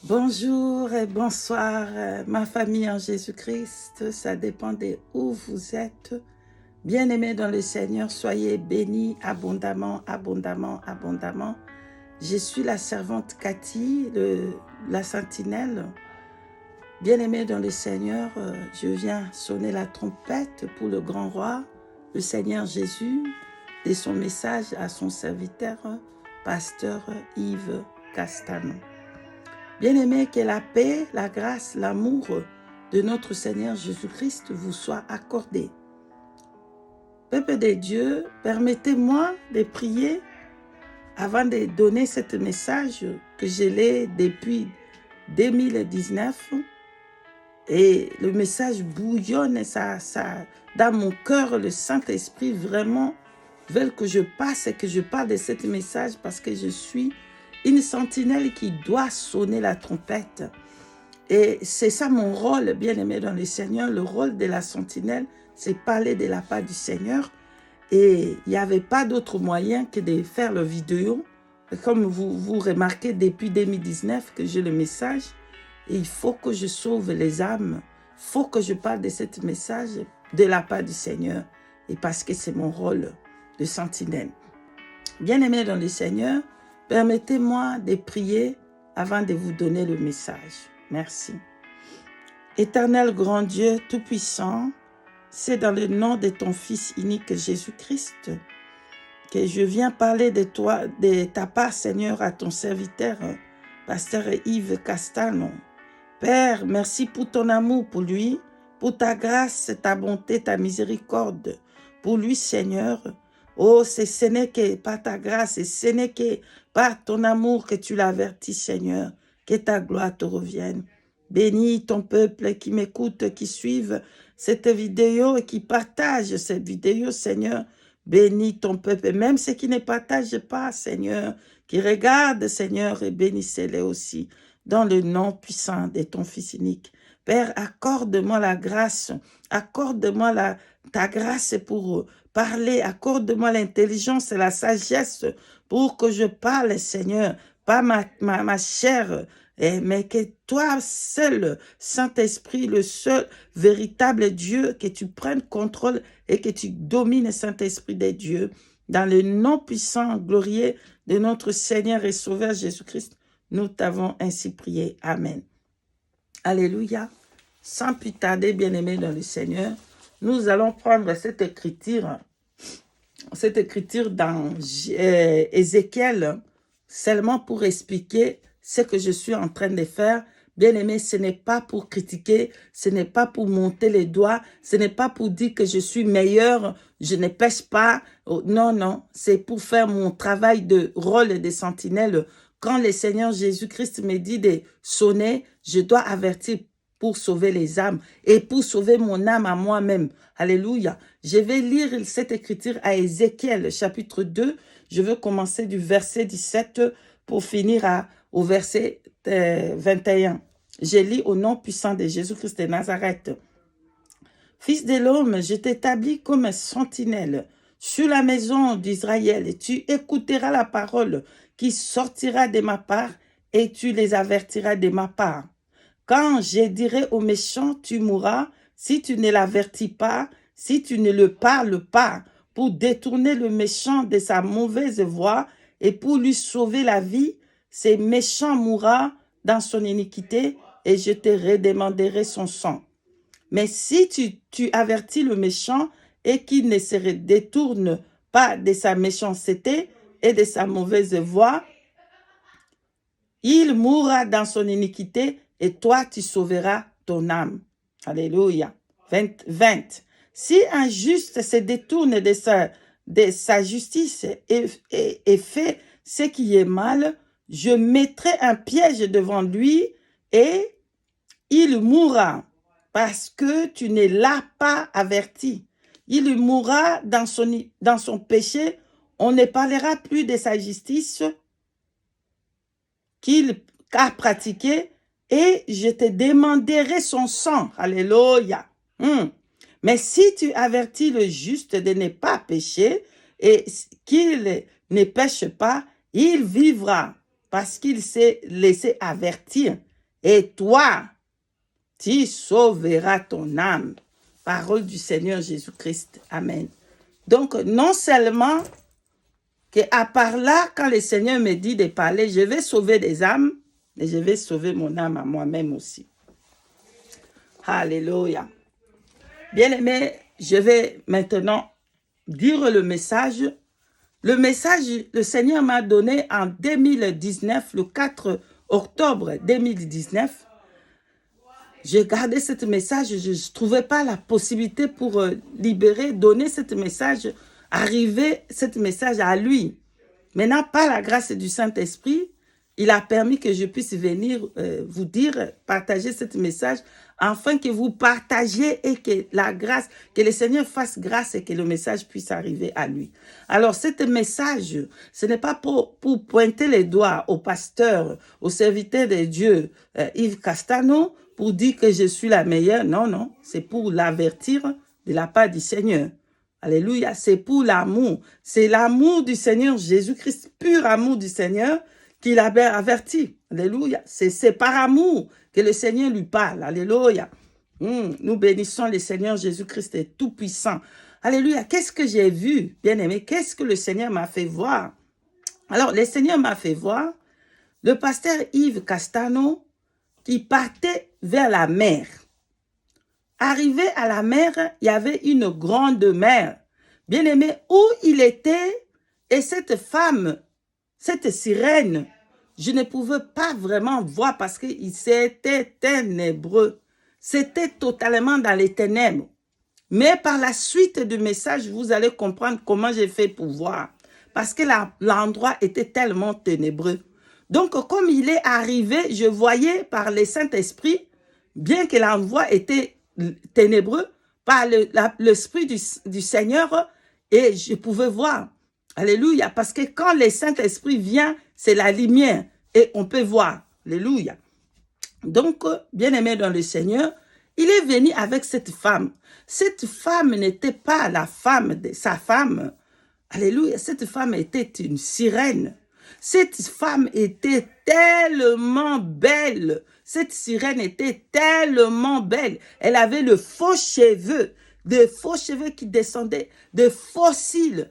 Bonjour et bonsoir, ma famille en Jésus-Christ. Ça dépend de où vous êtes. Bien-aimés dans le Seigneur, soyez bénis abondamment, abondamment, abondamment. Je suis la servante Cathy, la sentinelle. Bien-aimés dans le Seigneur, je viens sonner la trompette pour le grand roi, le Seigneur Jésus, et son message à son serviteur, pasteur Yves Castano. Bien-aimés, que la paix, la grâce, l'amour de notre Seigneur Jésus-Christ vous soit accordé. Peuple de Dieu, permettez-moi de prier avant de donner ce message que je l'ai depuis 2019. Et le message bouillonne dans mon cœur. Le Saint-Esprit vraiment veut que je passe et que je parle de ce message parce que je suis une sentinelle qui doit sonner la trompette. Et c'est ça mon rôle, bien-aimé dans le Seigneur. Le rôle de la sentinelle, c'est parler de la part du Seigneur. Et il n'y avait pas d'autre moyen que de faire la vidéo. Comme vous remarquez depuis 2019 que j'ai le message. Et il faut que je sauve les âmes. Il faut que je parle de ce message de la part du Seigneur. Et parce que c'est mon rôle de sentinelle. Bien-aimé dans le Seigneur, permettez-moi de prier avant de vous donner le message. Merci. Éternel grand Dieu tout-puissant, c'est dans le nom de ton Fils unique Jésus-Christ que je viens parler de toi, de ta part, Seigneur, à ton serviteur, pasteur Yves Castano. Père, merci pour ton amour pour lui, pour ta grâce, ta bonté, ta miséricorde. Pour lui, Seigneur, oh, ce n'est que par ta grâce et ce n'est que par ton amour que tu l'avertis, Seigneur, que ta gloire te revienne. Bénis ton peuple qui m'écoute, qui suive cette vidéo et qui partage cette vidéo, Seigneur. Bénis ton peuple, même ceux qui ne partagent pas, Seigneur, qui regardent, Seigneur, et bénissez-les aussi, dans le nom puissant de ton Fils unique. Père, accorde-moi la grâce, accorde-moi ta grâce pour parler, accorde-moi l'intelligence et la sagesse pour que je parle, Seigneur, pas ma chair, mais que toi seul, Saint-Esprit, le seul véritable Dieu, que tu prennes contrôle et que tu domines, Saint-Esprit des dieux, dans le nom puissant, glorieux de notre Seigneur et Sauveur Jésus-Christ, nous t'avons ainsi prié. Amen. Alléluia. Sans plus tarder, bien-aimés dans le Seigneur, nous allons prendre cette écriture dans Ézéchiel, seulement pour expliquer ce que je suis en train de faire. Bien-aimé, ce n'est pas pour critiquer, ce n'est pas pour monter les doigts, ce n'est pas pour dire que je suis meilleur, je ne pêche pas. Oh, non, non, c'est pour faire mon travail de rôle de sentinelle. Quand le Seigneur Jésus-Christ me dit de sonner, je dois avertir pour sauver les âmes et pour sauver mon âme à moi-même. Alléluia. Je vais lire cette écriture à Ézéchiel, chapitre 2. Je veux commencer du verset 17 pour finir au verset 21. Je lis au nom puissant de Jésus-Christ de Nazareth. Fils de l'homme, je t'établis comme sentinelle sur la maison d'Israël et tu écouteras la parole qui sortira de ma part et tu les avertiras de ma part. Quand je dirai au méchant, tu mourras, si tu ne l'avertis pas, si tu ne le parles pas, pour détourner le méchant de sa mauvaise voie et pour lui sauver la vie, ce méchant mourra dans son iniquité et je te redemanderai son sang. Mais si tu avertis le méchant et qu'il ne se détourne pas de sa méchanceté et de sa mauvaise voie, il mourra dans son iniquité et toi, tu sauveras ton âme. Alléluia. 20. Si un juste se détourne de sa justice et fait ce qui est mal, je mettrai un piège devant lui et il mourra parce que tu ne l'as pas averti. Il mourra dans son péché. On ne parlera plus de sa justice qu'il a pratiquée et je te demanderai son sang. Alléluia. Mais si tu avertis le juste de ne pas pécher et qu'il ne pêche pas, il vivra parce qu'il s'est laissé avertir. Et toi, tu sauveras ton âme. Parole du Seigneur Jésus-Christ. Amen. Donc, non seulement qu'à part là, quand le Seigneur me dit de parler, je vais sauver des âmes, mais je vais sauver mon âme à moi-même aussi. Alléluia. Bien-aimé, je vais maintenant dire le message. Le message, le Seigneur m'a donné en 2019, le 4 octobre 2019. J'ai gardé ce message, je ne trouvais pas la possibilité pour libérer, donner ce message, arriver ce message à lui. Maintenant, par la grâce du Saint-Esprit, il a permis que je puisse venir vous dire, partager ce message, afin que vous partagiez et que la grâce, que le Seigneur fasse grâce et que le message puisse arriver à lui. Alors, ce message, ce n'est pas pour pointer les doigts au pasteur, au serviteur de Dieu, Yves Castano, pour dire que je suis la meilleure. Non, non, c'est pour l'avertir de la part du Seigneur. Alléluia, c'est pour l'amour. C'est l'amour du Seigneur Jésus-Christ, pur amour du Seigneur, qu'il a averti. Alléluia, c'est par amour que le Seigneur lui parle. Alléluia. Nous bénissons le Seigneur Jésus-Christ est tout-puissant. Alléluia, qu'est-ce que j'ai vu, bien-aimé? Qu'est-ce que le Seigneur m'a fait voir? Alors, le Seigneur m'a fait voir le pasteur Yves Castano qui partait vers la mer. Arrivé à la mer, il y avait une grande mer. Bien-aimé, où il était, et cette femme, cette sirène, je ne pouvais pas vraiment voir parce que c'était ténébreux. C'était totalement dans les ténèbres. Mais par la suite du message, vous allez comprendre comment j'ai fait pour voir. Parce que l'endroit était tellement ténébreux. Donc, comme il est arrivé, je voyais par le Saint-Esprit, bien que l'endroit était ténébreux, par l'Esprit du Seigneur, et je pouvais voir. Alléluia. Parce que quand le Saint-Esprit vient, c'est la lumière, et on peut voir. Alléluia. Donc, bien-aimé dans le Seigneur, il est venu avec cette femme. Cette femme n'était pas la femme de sa femme. Alléluia. Cette femme était une sirène. Cette femme était tellement belle. Cette sirène était tellement belle. Elle avait de faux cheveux qui descendaient, de faux cils,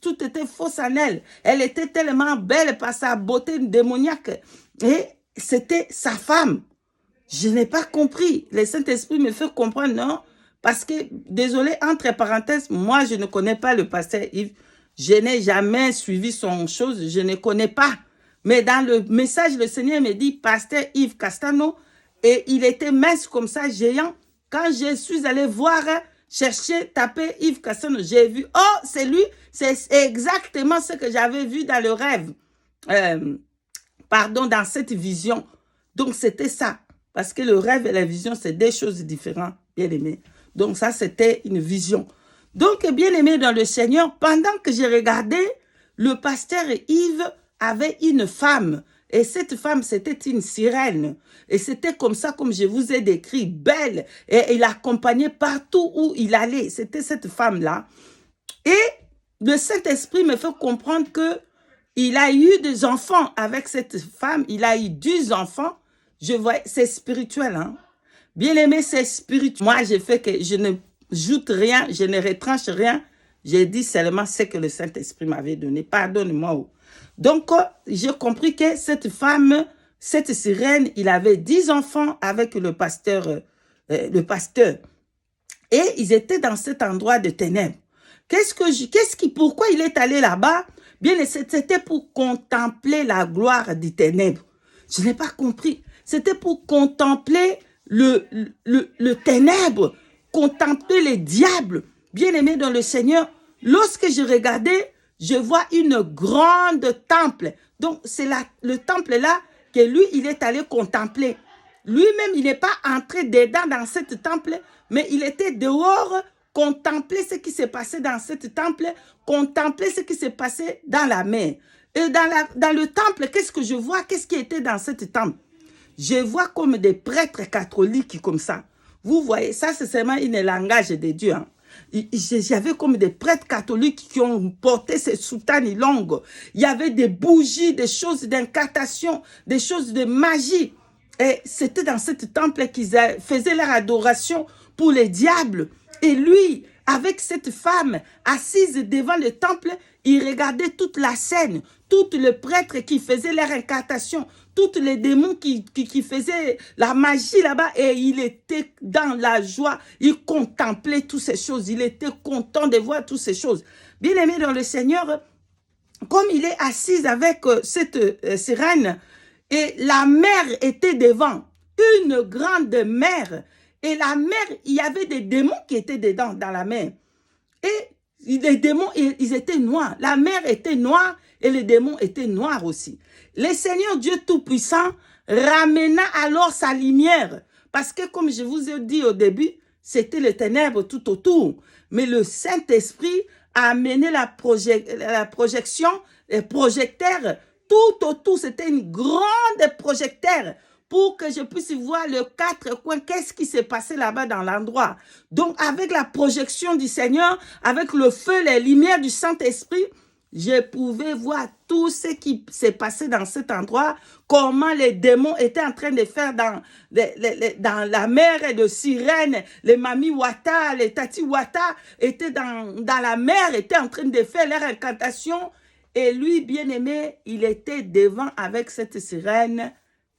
tout était faux en elle. Elle était tellement belle par sa beauté démoniaque. Et c'était sa femme. Je n'ai pas compris. Le Saint-Esprit me fait comprendre, non? Parce que, désolé, entre parenthèses, moi, je ne connais pas le pasteur Yves. Je n'ai jamais suivi son chose, je ne connais pas. Mais dans le message, le Seigneur me dit, pasteur Yves Castano, et il était mince comme ça, géant. Quand je suis allé voir, chercher, taper Yves Castano, j'ai vu, oh, c'est lui, c'est exactement ce que j'avais vu dans le rêve. Dans cette vision. Donc, c'était ça. Parce que le rêve et la vision, c'est des choses différentes, bien aimé. Donc, ça, c'était une vision. Donc, bien-aimé dans le Seigneur, pendant que j'ai regardé, le pasteur Yves avait une femme. Et cette femme, c'était une sirène. Et c'était comme ça, comme je vous ai décrit, belle. Et il l'accompagnait partout où il allait. C'était cette femme-là. Et le Saint-Esprit me fait comprendre qu'il a eu des enfants avec cette femme. Il a eu 10 enfants. Je vois, c'est spirituel, hein. Bien-aimé, c'est spirituel. Moi, j'ai fait que je ne j'ajoute rien, je ne retranche rien. J'ai dit seulement ce que le Saint-Esprit m'avait donné. Pardonne-moi. Donc, j'ai compris que cette femme, cette sirène, il avait 10 enfants avec le pasteur. Et ils étaient dans cet endroit de ténèbres. Pourquoi il est allé là-bas? Bien, c'était pour contempler la gloire des ténèbres. Je n'ai pas compris. C'était pour contempler le ténèbre, contempler les diables. Bien-aimés dans le Seigneur, lorsque je regardais, je vois une grande temple. Donc, c'est le temple là que lui, il est allé contempler. Lui-même, il n'est pas entré dedans dans cette temple, mais il était dehors, contempler ce qui s'est passé dans cette temple, contempler ce qui s'est passé dans la mer. Et dans le temple, qu'est-ce que je vois? Qu'est-ce qui était dans cette temple? Je vois comme des prêtres catholiques comme ça. Vous voyez, ça c'est seulement un langage de Dieu. Hein. J'avais comme des prêtres catholiques qui ont porté ces soutanes longues. Il y avait des bougies, des choses d'incantation, des choses de magie. Et c'était dans ce temple qu'ils faisaient leur adoration pour les diables. Et lui, avec cette femme assise devant le temple, il regardait toute la scène, tous les prêtres qui faisaient leur incantation, tous les démons qui faisaient la magie là-bas, et il était dans la joie, il contemplait toutes ces choses, il était content de voir toutes ces choses. Bien-aimé dans le Seigneur, comme il est assis avec cette sirène, et la mer était devant, une grande mer, et la mer, il y avait des démons qui étaient dedans, dans la mer. Et les démons, ils étaient noirs. La mer était noire et les démons étaient noirs aussi. Le Seigneur Dieu Tout-Puissant ramena alors sa lumière. Parce que comme je vous ai dit au début, c'était les ténèbres tout autour. Mais le Saint-Esprit a amené la projection, les projecteurs tout autour. C'était une grande projecteur pour que je puisse voir les quatre coins, qu'est-ce qui s'est passé là-bas dans l'endroit. Donc, avec la projection du Seigneur, avec le feu, les lumières du Saint-Esprit, je pouvais voir tout ce qui s'est passé dans cet endroit, comment les démons étaient en train de faire dans la mer de sirènes, les mamies Wata, les tati Wata étaient dans la mer, étaient en train de faire leur incantation. Et lui, bien-aimé, il était devant avec cette sirène.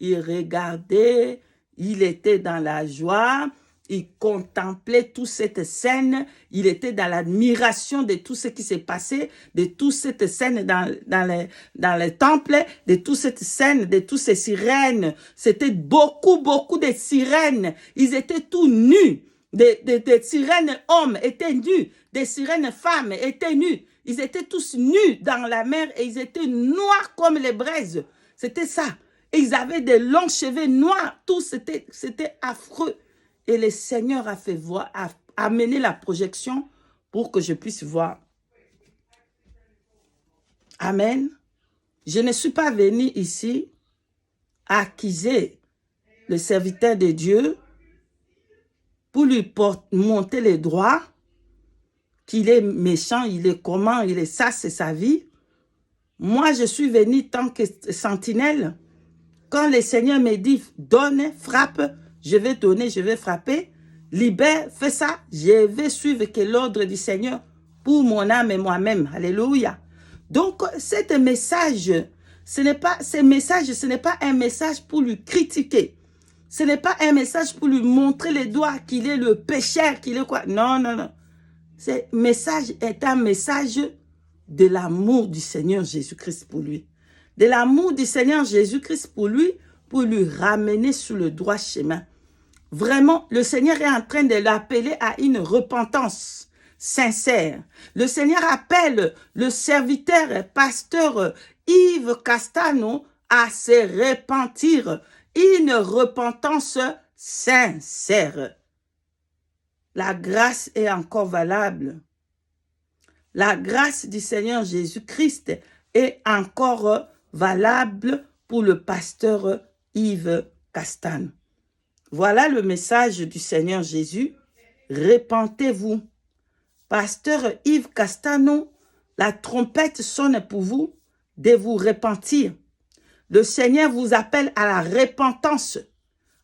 Il regardait, il était dans la joie, il contemplait toute cette scène, il était dans l'admiration de tout ce qui s'est passé, de toute cette scène dans les temples, de toute cette scène, de toutes ces sirènes. C'était beaucoup de sirènes. Ils étaient tous nus. Des sirènes hommes étaient nus, des sirènes femmes étaient nus. Ils étaient tous nus dans la mer et ils étaient noirs comme les braises. C'était ça. Et ils avaient des longs cheveux noirs. Tout c'était affreux. Et le Seigneur a fait voir, a amené la projection pour que je puisse voir. Amen. Je ne suis pas venu ici accuser le serviteur de Dieu pour lui monter les droits, qu'il est méchant, il est comment, il est ça, c'est sa vie. Moi, je suis venu tant que sentinelle. Quand le Seigneur me dit, donne, frappe, je vais donner, je vais frapper, libère, fais ça, je vais suivre que l'ordre du Seigneur pour mon âme et moi-même. Alléluia. Donc, ce message, ce n'est pas un message pour lui critiquer. Ce n'est pas un message pour lui montrer les doigts qu'il est le pécheur, qu'il est quoi. Non, non, non. Ce message est un message de l'amour du Seigneur Jésus-Christ pour lui. De l'amour du Seigneur Jésus-Christ pour lui ramener sur le droit chemin. Vraiment, le Seigneur est en train de l'appeler à une repentance sincère. Le Seigneur appelle le serviteur, pasteur Yves Castano à se repentir. Une repentance sincère. La grâce est encore valable. La grâce du Seigneur Jésus-Christ est encore valable pour le pasteur Yves Castano. Voilà le message du Seigneur Jésus. Repentez-vous. Pasteur Yves Castano, la trompette sonne pour vous de vous repentir. Le Seigneur vous appelle à la repentance.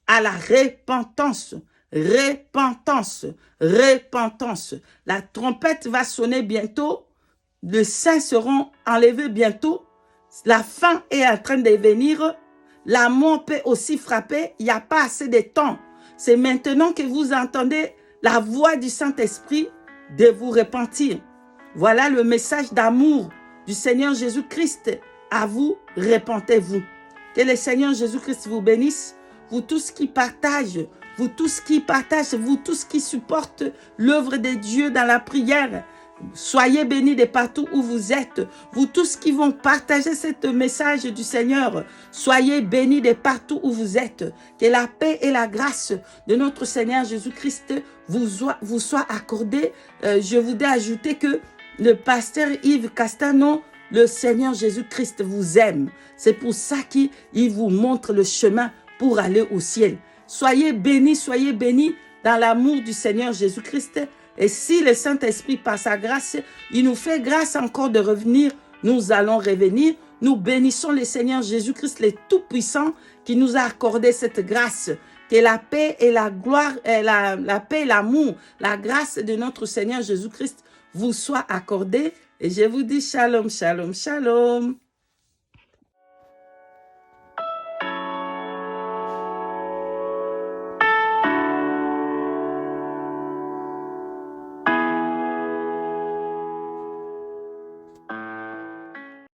À la repentance. Repentance. Repentance. La trompette va sonner bientôt. Les saints seront enlevés bientôt. La fin est en train de venir. La mort peut aussi frapper. Il n'y a pas assez de temps. C'est maintenant que vous entendez la voix du Saint-Esprit de vous repentir. Voilà le message d'amour du Seigneur Jésus-Christ. À vous, repentez-vous. Que le Seigneur Jésus-Christ vous bénisse. Vous tous qui partagent, vous tous qui supportent l'œuvre de Dieu dans la prière. Soyez bénis de partout où vous êtes. Vous tous qui vont partager ce message du Seigneur, soyez bénis de partout où vous êtes. Que la paix et la grâce de notre Seigneur Jésus-Christ vous soient accordées. Je voudrais ajouter que le pasteur Yves Castano, le Seigneur Jésus-Christ vous aime. C'est pour ça qu'il vous montre le chemin pour aller au ciel. Soyez bénis dans l'amour du Seigneur Jésus-Christ. Et si le Saint-Esprit, par sa grâce, il nous fait grâce encore de revenir, nous allons revenir. Nous bénissons le Seigneur Jésus-Christ, le Tout-Puissant, qui nous a accordé cette grâce. Que la paix et la gloire, la paix et l'amour, la grâce de notre Seigneur Jésus-Christ vous soient accordées. Et je vous dis shalom, shalom, shalom.